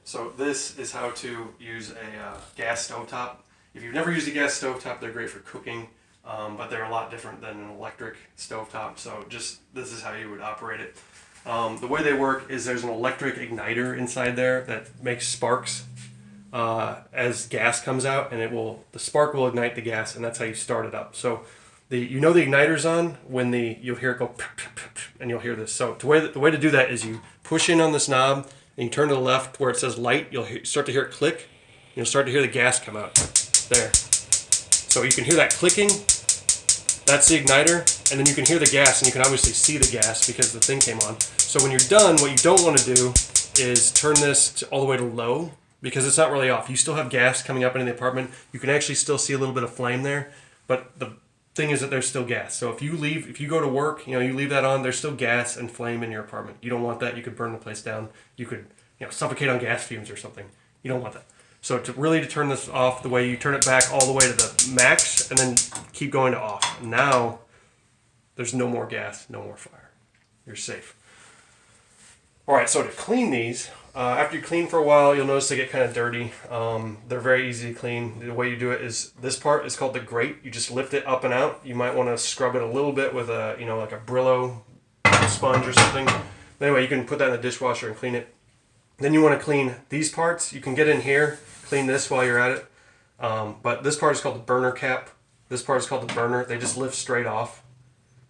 So this is how to use a gas stovetop. If you've never used a gas stovetop, they're great for cooking, but they're a lot different than an electric stovetop. So just this is how you would operate it. The way they work is there's an electric igniter inside there that makes sparks as gas comes out, and the spark will ignite the gas, and that's how you start it up. So the igniter's on when you'll hear it go, and you'll hear this. So the way to do that is you push in on this knob and you turn to the left where it says light. You'll start to hear it click. You'll start to hear the gas come out there. So you can hear that clicking. That's the igniter, and then you can hear the gas, and you can obviously see the gas because the thing came on. So when you're done, what you don't want to do is turn this all the way to low, because it's not really off. You still have gas coming up into the apartment. You can actually still see a little bit of flame there, but the thing is that there's still gas. So if you go to work, you leave that on, there's still gas and flame in your apartment. You don't want that. You could burn the place down. You could suffocate on gas fumes or something. You don't want that. So to turn this off, the way you turn it back all the way to the max and then keep going to off. Now there's no more gas, no more fire. You're safe. All right, so to clean these, after you clean for a while, you'll notice they get kind of dirty. They're very easy to clean. The way you do it is, this part is called the grate. You just lift it up and out. You might want to scrub it a little bit with like a Brillo sponge or something. Anyway, you can put that in the dishwasher and clean it. Then you want to clean these parts. You can get in here, clean this while you're at it. But this part is called the burner cap. This part is called the burner. They just lift straight off.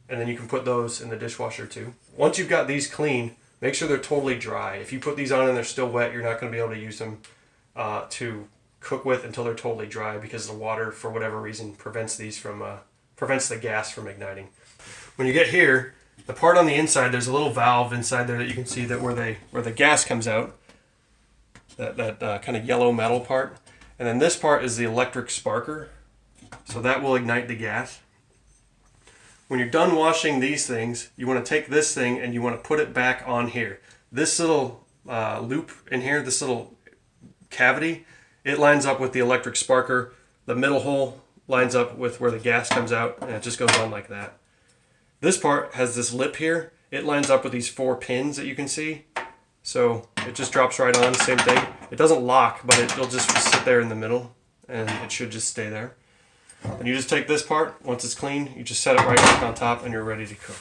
And then you can put those in the dishwasher too. Once you've got these clean, make sure they're totally dry. If you put these on and they're still wet, you're not going to be able to use them to cook with until they're totally dry, because the water, for whatever reason, prevents the gas from igniting. When you get here, the part on the inside, there's a little valve inside there that you can see that where the gas comes out. That kind of yellow metal part. And then this part is the electric sparker. So that will ignite the gas. When you're done washing these things, you want to take this thing and you want to put it back on here. This little loop in here, this little cavity, it lines up with the electric sparker. The middle hole lines up with where the gas comes out, and it just goes on like that. This part has this lip here. It lines up with these 4 pins that you can see. So it just drops right on, same thing. It doesn't lock, but it'll just sit there in the middle, and it should just stay there. Then you just take this part, once it's clean, you just set it right back on top, and you're ready to cook.